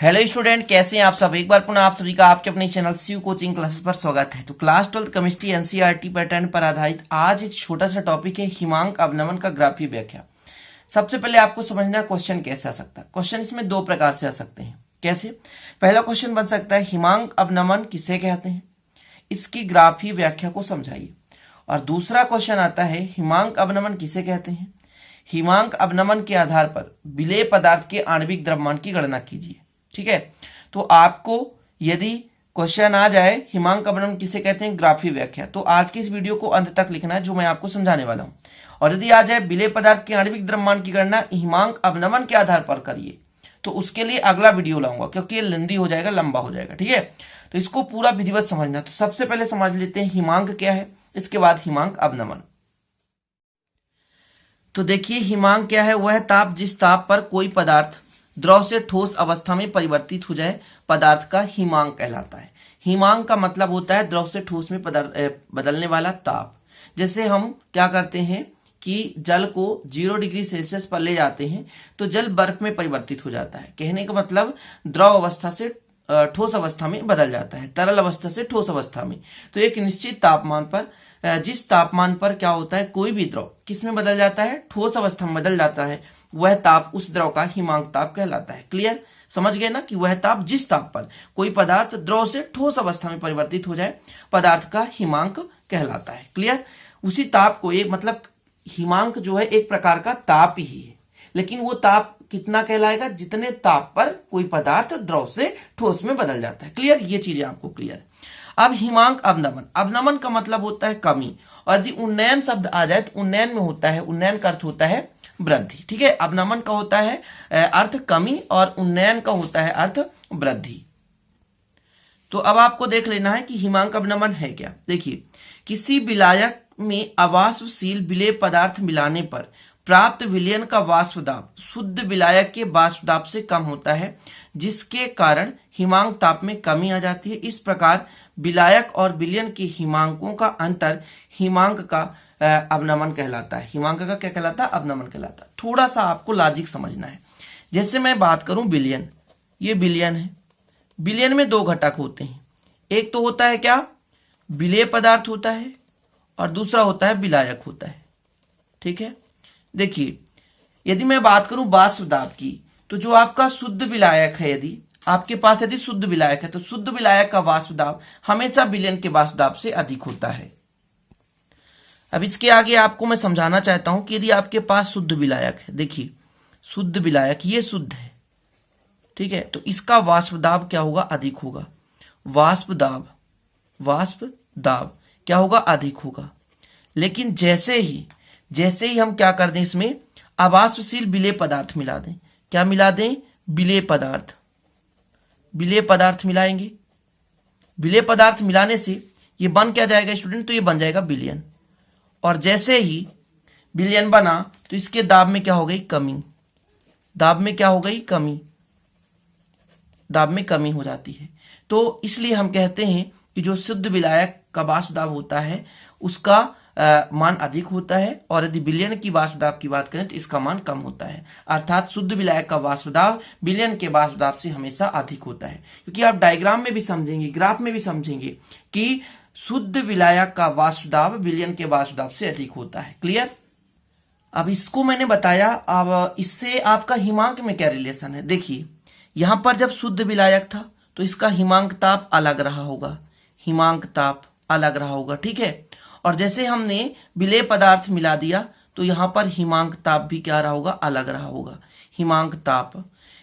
Hello student, कैसे हैं आप सब। एक बार पुनः आप सभी का आपके अपने चैनल सीयू कोचिंग क्लासेस पर स्वागत है। तो क्लास 12 केमिस्ट्री एनसीईआरटी पैटर्न पर आधारित आज एक छोटा सा टॉपिक है हिमांक अवनमन का ग्राफीय व्याख्या। सबसे पहले आपको समझना क्वेश्चन कैसे आ सकता है। क्वेश्चन इसमें दो प्रकार से आ सकते हैं। कैसे? पहला क्वेश्चन बन सकता है हिमांक अवनमन किसे कहते हैं, इसकी ग्राफीय व्याख्या को समझाइए। और दूसरा क्वेश्चन आता है हिमांक अवनमन किसे कहते हैं, हिमांक अवनमन के आधार पर विलेय पदार्थ के आणविक द्रव्यमान की गणना कीजिए। ठीक है, तो आपको यदि क्वेश्चन आ जाए हिमांक अवनमन किसे कहते हैं ग्राफीय व्याख्या, तो आज की इस वीडियो को अंत तक लिखना है जो मैं आपको समझाने वाला हूं। और यदि आ जाए विलेय पदार्थ के आणविक द्रव्यमान की गणना हिमांक अवनमन के आधार पर करिए, तो उसके लिए अगला वीडियो लाऊंगा क्योंकि ये लेंदी हो जाएगा, लंबा हो जाएगा। ठीक है, तो इसको पूरा विधिवत समझना। तो सबसे पहले समझ लेते हैं हिमांक क्या है, इसके बाद हिमांक अवनमन। तो देखिए हिमांक क्या है, वह ताप जिस ताप पर कोई पदार्थ द्रव से ठोस अवस्था में परिवर्तित हो जाए, पदार्थ का हिमांक कहलाता है। हिमांक का मतलब होता है द्रव से ठोस में बदलने वाला ताप। जैसे हम क्या करते हैं कि जल को 0 डिग्री सेल्सियस पर ले जाते हैं तो जल बर्फ में परिवर्तित हो जाता है। कहने का मतलब द्रव अवस्था से ठोस अवस्था में बदल जाता है, तरल अवस्था से ठोस अवस्था में। तो एक निश्चित तापमान पर, जिस तापमान पर क्या होता है कोई भी द्रव किस में बदल जाता है, ठोस अवस्था में बदल जाता है, वह ताप उस द्रव का हिमांक ताप कहलाता है। क्लियर? समझ गए ना कि वह ताप जिस ताप पर कोई पदार्थ द्रव से ठोस अवस्था में परिवर्तित हो जाए, पदार्थ का हिमांक कहलाता है। क्लियर? उसी ताप को एक मतलब हिमांक जो है एक प्रकार का ताप ही है, लेकिन वो ताप कितना कहलाएगा, जितने ताप पर कोई पदार्थ द्रव से ठोस में बदल जाता है। क्लियर? ये चीजें आपको क्लियर। अब हिमांक अवनमन, अवनमन का मतलब होता है कमी, और यदि उन्नयन शब्द आ जाए तो उन्नयन में होता है, उन्नयन का अर्थ होता है वृद्धि। ठीक है, अवनमन का होता है अर्थ कमी और उन्नयन का होता है अर्थ वृद्धि। तो अब आपको देख लेना है कि हिमांक अवनमन है क्या। देखिए, किसी विलायक में अवाष्पशील विलेय पदार्थ मिलाने पर प्राप्त विलयन का वाष्प दाब शुद्ध विलायक के वाष्प दाब से कम होता है, जिसके कारण हिमांक ताप में कमी आ जाती है। इस प्रकार विलायक और विलयन के हिमांकों का अंतर हिमांक का अवनमन कहलाता है। हिमांक का क्या कहलाता है? अवनमन कहलाता है। थोड़ा सा आपको लॉजिक समझना है। जैसे मैं बात करूं विलयन, ये विलयन है। विलयन में दो घटक होते हैं, एक तो होता है क्या, विलेय पदार्थ होता है, और दूसरा होता है विलायक होता है। ठीक है, देखिए यदि मैं बात करूं वाष्प दाब की, तो जो आपका शुद्ध विलायक है, यदि आपके पास यदि शुद्ध विलायक है तो शुद्ध विलायक का वाष्प दाब हमेशा विलयन के वाष्प दाब से अधिक होता है। अब इसके आगे आपको मैं समझाना चाहता हूं कि यदि आपके पास शुद्ध विलायक है, देखिए शुद्ध विलायक ये शुद्ध है, ठीक है, तो इसका वाष्प दाब क्या होगा, अधिक होगा। वाष्प दाब क्या होगा, अधिक होगा। लेकिन जैसे ही हम क्या कर दें, इसमें अवाष्पशील विलेय पदार्थ मिला दें, क्या मिला दें, विलेय पदार्थ मिलाएंगे। विलेय पदार्थ मिलाने से ये बन क्या जाएगा स्टूडेंट, तो ये बन जाएगा विलयन। और जैसे ही विलयन बना तो इसके दाब में क्या हो गई, कमी। दाब में क्या हो गई, कमी। दाब में कमी हो जाती है। तो इसलिए हम कहते हैं कि जो शुद्ध विलायक का वाष्प दाब होता है उसका मान अधिक होता है, और यदि विलयन की वाष्प दाब की बात करें तो इसका मान कम होता है। अर्थात शुद्ध विलायक का वाष्प दाब विलयन के वाष्प दाब से हमेशा अधिक होता है। क्योंकि आप डायग्राम में भी समझेंगे, ग्राफ में भी समझेंगे कि शुद्ध विलायक का वाष्प दाब विलयन के वाष्प दाब से अधिक होता है। क्लियर? अब इसको मैंने बताया, अब इससे आपका हिमांक में क्या रिलेशन है। देखिए यहां पर जब शुद्ध विलायक था तो इसका हिमांक ताप अलग रहा होगा, हिमांक ताप अलग रहा होगा। ठीक है, और जैसे हमने विलेय पदार्थ मिला दिया तो यहां पर हिमांक ताप भी क्या रहा होगा, अलग रहा होगा, हिमांक ताप।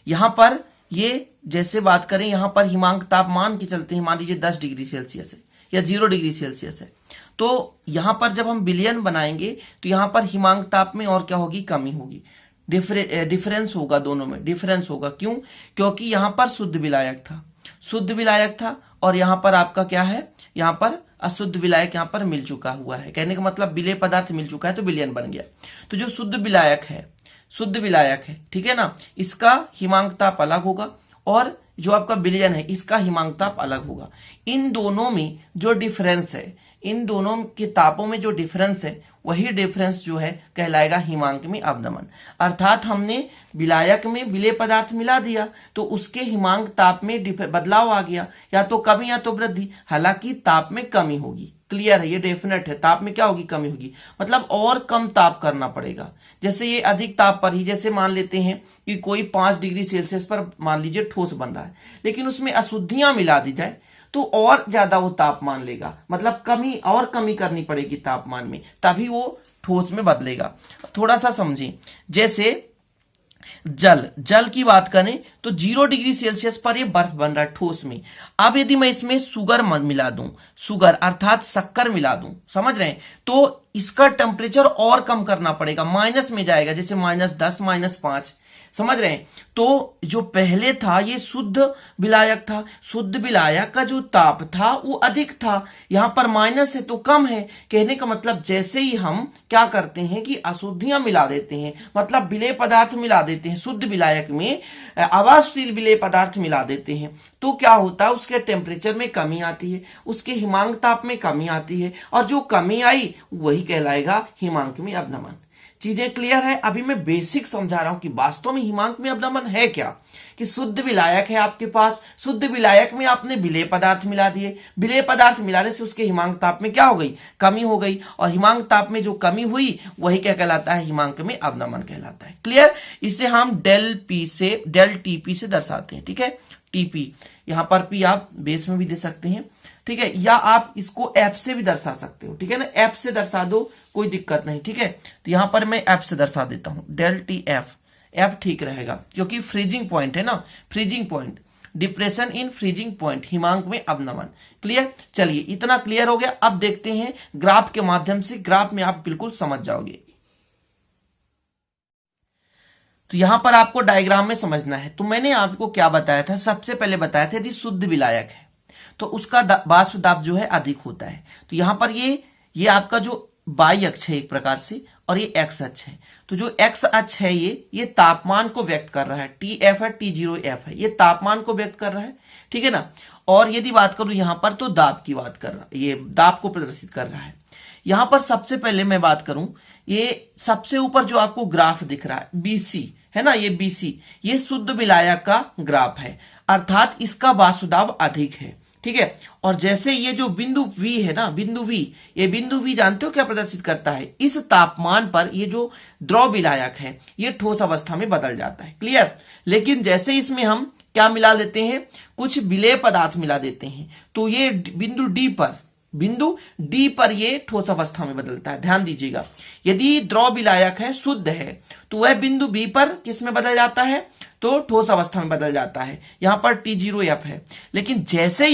यहां पर ये जैसे बात करें, यहां पर हिमांक ताप मान के चलते हैं, मान लीजिए 10 डिग्री सेल्सियस है या 0 डिग्री सेल्सियस है, तो यहां पर जब हम विलयन बनाएंगे तो यहां पर हिमांक ताप में और क्या होगी, कमी होगी। डिफरेंस होगा, दोनों में डिफरेंस होगा। क्यों? क्योंकि यहां पर शुद्ध विलायक था और यहां पर आपका क्या है, यहां पर अशुद्ध विलायक यहां पर मिल चुका हुआ है। कहने का मतलब विलेय पदार्थ मिल चुका है तो विलयन बन गया। तो जो शुद्ध विलायक है, ठीक है ना, इसका हिमांक ताप अलग होगा, और जो आपका विलयन है इसका हिमांक ताप अलग होगा। इन दोनों में जो डिफरेंस है, इन दोनों के तापों में जो डिफरेंस है वही डिफरेंस जो है कहलाएगा हिमांक में अवनमन। अर्थात हमने विलायक में विलेय पदार्थ मिला दिया तो उसके हिमांक ताप में बदलाव आ गया, या तो कमी या तो वृद्धि। हालांकि ताप में कमी होगी, क्लियर है, ये डेफिनेट है, ताप में क्या होगी, कमी होगी, मतलब और कम ताप करना पड़ेगा। जैसे ये अधिक ताप पर ही, जैसे मान लेते हैं कि कोई 5 डिग्री सेल्सियस पर मान लीजिए ठोस बन रहा है, लेकिन उसमें अशुद्धियां मिला दी जाए तो और ज्यादा वो तापमान लेगा, मतलब कमी करनी पड़ेगी तापमान में, तभी वो ठोस में बदलेगा। थोड़ा सा समझें, जैसे जल की बात करें तो 0 डिग्री सेल्सियस पर ये बर्फ बन रहा है ठोस में। अब यदि मैं इसमें शुगर मिला दूं, शुगर अर्थात शक्कर मिला दूं, समझ रहे हैं, तो इसका टेम्परेचर और कम करना पड़ेगा, माइनस में जाएगा, जैसे -10 -5, समझ रहे हैं। तो जो पहले था ये शुद्ध विलायक था, शुद्ध विलायक का जो ताप था वो अधिक था, यहां पर माइनस है तो कम है। कहने का मतलब जैसे ही हम क्या करते हैं कि अशुद्धियां मिला देते हैं, मतलब विलेय पदार्थ मिला देते हैं, शुद्ध विलायक में आवासशील विलेय पदार्थ मिला देते हैं, तो क्या होता है, उसके टेम्परेचर में कमी आती है, उसके हिमांक ताप में कमी आती है, और जो कमी आई वही कहलाएगा हिमांक में अवनमन। चीजें क्लियर है। अभी मैं बेसिक समझा रहा हूं कि वास्तव में हिमांक में अवनमन है क्या, कि शुद्ध विलायक है आपके पास, शुद्ध विलायक में आपने विलेय पदार्थ मिला दिए, विलेय पदार्थ मिलाने से उसके हिमांक ताप में क्या हो गई, कमी हो गई, और हिमांक ताप में जो कमी हुई वही क्या कहलाता है, हिमांक में अवनमन कहलाता है। क्लियर। इसे हम डेल टीपी से दर्शाते हैं, ठीक है, टीपी, यहां पर पी आप बेस में भी दे सकते हैं, ठीक है, या आप इसको एफ से भी दर्शा सकते हो, ठीक है ना, एफ से दर्शा दो, कोई दिक्कत नहीं, ठीक है। तो यहां पर मैं एफ से दर्शा देता हूं, डेल टी एफ, एफ ठीक रहेगा क्योंकि फ्रीजिंग पॉइंट है ना, freezing point, depression in freezing point, हिमांक में अवनमन। क्लियर। चलिए इतना क्लियर हो गया। अब देखते हैं ग्राफ के माध्यम से, ग्राफ में आप बिल्कुल समझ जाओगे। तो यहां पर आपको डायग्राम में समझना है। तो मैंने आपको क्या बताया था, सबसे पहले बताया था यदि शुद्ध विलायक है तो उसका वाष्प दाब जो है अधिक होता है। तो यहां पर ये आपका जो वाई अक्ष है एक प्रकार से, और ये एक्स अक्ष है। तो जो एक्स अक्ष है ये तापमान को व्यक्त कर रहा है, टी एफ है, T0F है, ये तापमान को व्यक्त कर रहा है, ठीक है ना। और यदि बात करूं यहां पर तो दाब की बात कर रहा है, ये दाब को प्रदर्शित कर रहा है। यहां पर सबसे पहले मैं बात करूं, ये सबसे ऊपर जो आपको ग्राफ दिख रहा है BC है ना, ये BC, ये शुद्ध विलायक का ग्राफ है, अर्थात इसका वाष्प दाब अधिक है, ठीक है। और जैसे ये जो बिंदु V है ना, बिंदु V, ये बिंदु V जानते हो क्या प्रदर्शित करता है, इस तापमान पर ये जो द्रव विलायक है ये ठोस अवस्था में बदल जाता है। क्लियर। लेकिन जैसे इसमें हम क्या मिला लेते हैं, कुछ विलेय पदार्थ मिला देते हैं, तो ये बिंदु D पर ये ठोस अवस्था में बदलता है। ध्यान दीजिएगा, यदि द्रव विलायक है, शुद्ध है, तो वह बिंदु B पर किस में बदल जाता है, तो ठोस अवस्था में बदल जाता है, यहां पर T0F है। लेकिन जैसे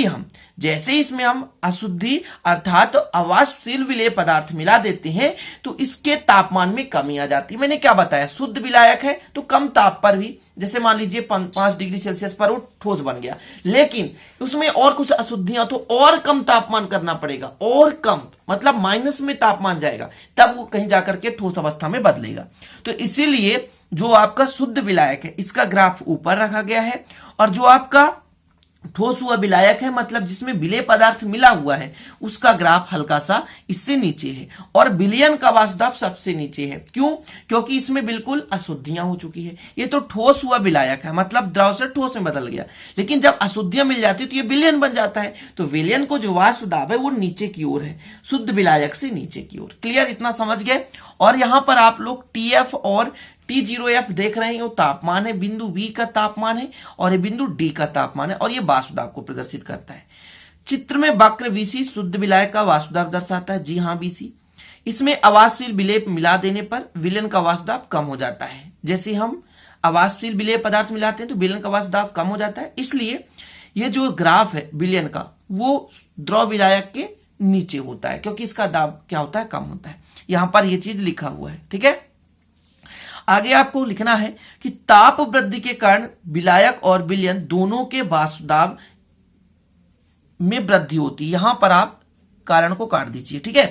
ही इसमें हम अशुद्धि अर्थात अवाष्पशील विलेय पदार्थ मिला देते हैं तो इसके तापमान में कमी आ जाती है। मैंने क्या बताया, शुद्ध विलायक है तो कम ताप पर भी, जैसे मान लीजिए 5 डिग्री सेल्सियस पर वो ठोस बन गया, लेकिन उसमें और कुछ अशुद्धियां तो और कम तापमान करना पड़ेगा, और कम मतलब माइनस में तापमान जाएगा, तब वो कहीं जाकर के ठोस अवस्था में बदलेगा। तो इसीलिए जो आपका शुद्ध विलायक है इसका ग्राफ ऊपर रखा गया है, और जो आपका ठोस हुआ विलायक है मतलब जिसमें विलेय पदार्थ मिला हुआ है उसका ग्राफ हल्का सा इससे नीचे है, और विलयन का वाष्प दाब सबसे नीचे है। क्यों? क्योंकि इसमें बिल्कुल अशुद्धियां हो चुकी है। ये तो ठोस हुआ विलायक है, मतलब द्रव से ठोस में बदल गया, लेकिन जब अशुद्धियां मिल जाती है तो ये विलयन बन जाता है। तो विलयन को जो वाष्प दाब है वो नीचे की ओर है, शुद्ध विलायक से नीचे की ओर। क्लियर, इतना समझ गए। और यहां पर आप लोग TF और T0F देख रहे हैं, वो तापमान है, बिंदु B का तापमान है, और ये बिंदु D का तापमान है, और ये वाष्प दाब को प्रदर्शित करता है। चित्र में वक्र BC शुद्ध विलायक का वाष्प दाब दर्शाता है। जी हाँ, BC। इसमें अवाष्पशील विलेय मिला देने पर विलयन का वाष्प दाब कम हो जाता है। जैसे हम अवाष्पशील विलेय पदार्थ मिलाते हैं तो विलयन का वाष्प दाब कम हो जाता है। इसलिए ये जो ग्राफ है विलयन का वो द्रव विलायक के नीचे होता है, क्योंकि इसका दाब क्या होता है, कम होता है। यहां पर यह चीज लिखा हुआ है, ठीक है। आगे आपको लिखना है कि ताप वृद्धि के कारण विलायक और विलयन दोनों के वाष्प दाब में वृद्धि होती है। यहां पर आप कारण को काट दीजिए, ठीक है।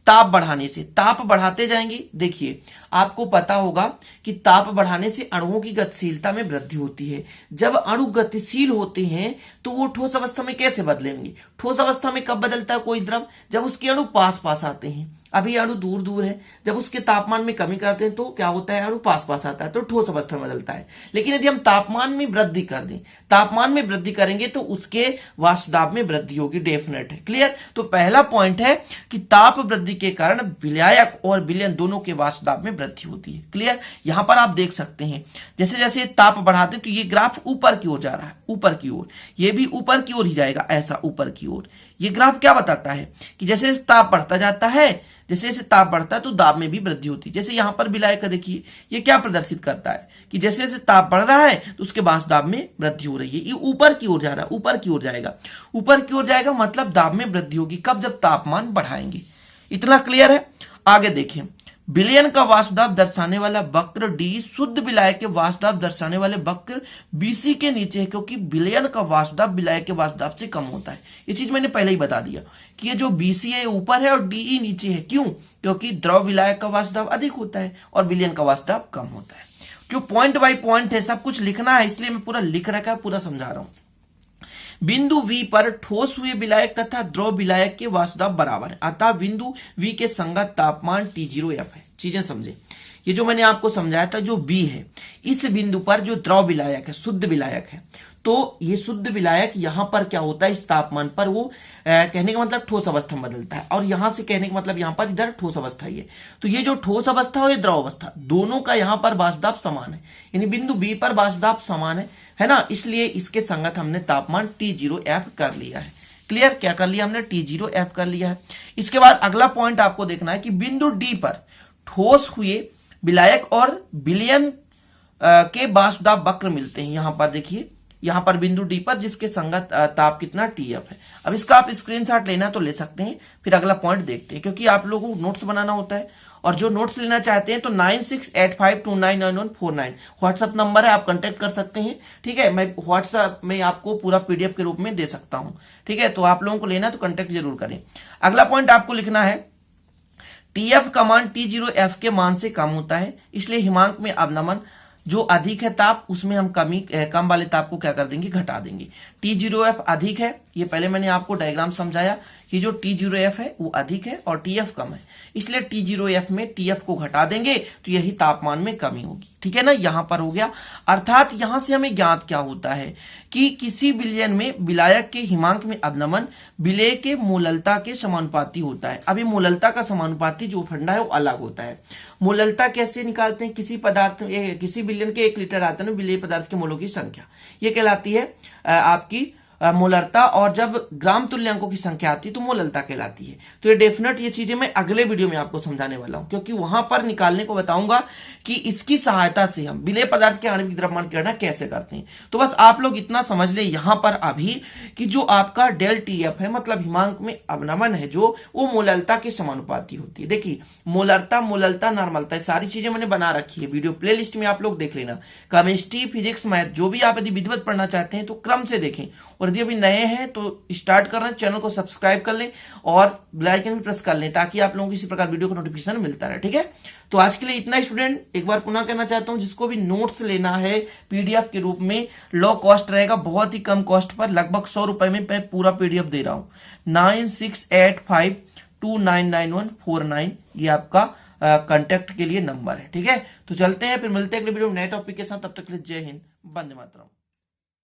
ताप बढ़ाने से, ताप बढ़ाते जाएंगे, देखिए आपको पता होगा कि ताप बढ़ाने से अणुओं की गतिशीलता में वृद्धि होती है। जब अणु गतिशील होते हैं तो वो ठोस अवस्था में कैसे बदलेंगे? ठोस अवस्था में कब बदलता है कोई द्रव? जब उसके अणु पास पास आते हैं, अभी अणु दूर दूर है, जब उसके तापमान में कमी करते हैं तो क्या होता है, अणु पास पास आता है तो ठोस अवस्था में बदलता है। लेकिन यदि हम तापमान में वृद्धि कर दें, तापमान में वृद्धि करेंगे तो उसके वाष्प दाब में वृद्धि होगी, डेफिनेट है। क्लियर। तो पहला पॉइंट है कि ताप वृद्धि के कारण विलायक और विलयन दोनों के वाष्प दाब में वृद्धि होती है। क्लियर। यहां पर आप देख सकते हैं जैसे जैसे ताप बढ़ाते हैं तो ये ग्राफ ऊपर की ओर जा रहा है, ऊपर की ओर, ये भी ऊपर की ओर ही जाएगा, ऐसा ऊपर की ओर। ये ग्राफ क्या बताता है कि जैसे ताप बढ़ता जाता है, जैसे जैसे ताप बढ़ता है तो दाब में भी वृद्धि होती है। जैसे यहां पर विलायक का देखिए, ये क्या प्रदर्शित करता है कि जैसे जैसे ताप बढ़ रहा है तो उसके वाष्प दाब में वृद्धि हो रही है। ये ऊपर की ओर जा रहा है, ऊपर की ओर जाएगा, ऊपर की ओर जाएगा मतलब दाब में वृद्धि होगी। कब? जब तापमान बढ़ाएंगे। इतना क्लियर है। आगे देखिए, विलयन का वाष्प दाब दर्शाने वाला वक्र डी शुद्ध विलायक के वाष्प दाब दर्शाने वाले वक्र बीसी के नीचे है, क्योंकि विलयन का वाष्प दाब विलायक के वाष्प दाब से कम होता है। ये चीज मैंने पहले ही बता दिया कि ये जो बीसी है ऊपर है और डीई नीचे है। क्यों? क्योंकि द्रव विलायक का वाष्प दाब अधिक होता है और विलयन का वाष्प दाब कम होता है। जो पॉइंट बाय पॉइंट है, सब कुछ लिखना है, इसलिए मैं पूरा लिख रखा है, पूरा समझा रहा हूं। बिंदु V पर ठोस हुए विलायक तथा द्रव विलायक के वाष्प दाब बराबर है, अतः बिंदु V के संगत तापमान T0F है। चीजें समझे। ये जो मैंने आपको समझाया था, जो B है, इस बिंदु पर जो द्रव विलायक है, शुद्ध विलायक है, तो ये शुद्ध विलायक यहां पर क्या होता है, इस तापमान पर वो कहने का मतलब ठोस अवस्था में बदलता है, और यहां से कहने का मतलब यहां पर इधर ठोस अवस्था ही है। तो ये जो ठोस अवस्था और ये द्रव अवस्था, दोनों का यहां पर वाष्प दाब समान है, यानी बिंदु B पर वाष्प दाब समान है ना, इसलिए इसके संगत हमने तापमान T0F कर लिया है। क्लियर। क्या कर लिया हमने? T0F कर लिया है। इसके बाद अगला पॉइंट आपको देखना है कि बिंदु D पर ठोस हुए विलायक और विलयन के वाष्प दाब वक्र मिलते हैं। यहां पर देखिए, यहां पर बिंदु डी पर जिसके संगत ताप कितना TF है। अब इसका आप स्क्रीनशॉट लेना तो ले सकते हैं, फिर अगला पॉइंट देखते हैं, क्योंकि आप लोगों को नोट्स बनाना होता है। और जो नोट्स लेना चाहते हैं तो 9685299149 व्हाट्सएप नंबर है, आप कांटेक्ट कर सकते हैं। ठीक है, मैं व्हाट्सएप में आपको पूरा PDF के रूप में दे सकता हूं। ठीक है, तो आप लोगों को लेना तो कांटेक्ट जरूर करें। अगला पॉइंट आपको लिखना है, TF का मान T0F के मान से कम होता है, इसलिए हिमांक में अवनमन जो अधिक है ताप, उसमें हम कम वाले ताप को क्या कर देंगे, घटा देंगे। T0F अधिक है, ये पहले मैंने आपको डायग्राम समझाया कि जो T0F है वो अधिक है और TF कम है, इसलिए T0F में TF को घटा देंगे तो यही तापमान में कमी होगी। ठीक है ना, यहां पर हो गया। अर्थात यहां से हमें ज्ञात क्या होता है कि किसी विलयन में विलायक के हिमांक में अवनमन विलेय के मोललता के समानुपाती होता है। अभी मोललता का समानुपाती जो फंडा है वो अलग होता है। मोललता कैसे निकालते हैं? किसी पदार्थ, किसी विलयन के 1 लीटर आयतन में विलेय पदार्थ के मोलों की संख्या, ये कहलाती है आपकी मोलरता, और जब ग्राम तुल्यांकों की संख्या आती है तो मोललता कहलाती है। तो ये डेफिनेट, ये चीजें मैं अगले वीडियो में आपको समझाने वाला हूं, क्योंकि वहां पर निकालने को बताऊंगा कि इसकी सहायता से हम विलेय पदार्थ के आणविक द्रव्यमान की गणना कैसे करते हैं। तो बस आप लोग इतना समझ ले यहां पर अभी कि जो आपका डेल TF है, मतलब हिमांक में अवनमन है, जो वो मोललता के समानुपाती होती है। देखिए, मोलरता, मोललता, नॉर्मलता, सारी चीजें मैंने बना रखी है, वीडियो प्लेलिस्ट में आप लोग देख लेना। केमिस्ट्री, फिजिक्स, मैथ, जो भी आप यदि विधिवत पढ़ना चाहते हैं तो क्रम से देखें, और यदि अभी नए हैं तो स्टार्ट कर रहे हैं, चैनल को सब्सक्राइब कर लें और बेल आइकन भी प्रेस कर लें, ताकि आप लोगों को इसी प्रकार वीडियो का नोटिफिकेशन मिलता रहे। ठीक है, तो आज के लिए इतना स्टूडेंट। एक बार पुनः कहना चाहता हूं, जिसको भी नोट्स लेना है PDF के रूप में, लो कॉस्ट रहेगा, बहुत ही कम कॉस्ट पर, लगभग 100 रुपए में मैं पूरा PDF दे रहा हूं। 9685299149 ये आपका कांटेक्ट के लिए नंबर है। ठीक है, तो चलते हैं, फिर मिलते हैं अगले वीडियो में नए टॉपिक के साथ। तब तक के लिए जय हिंद, वंदे मातरम।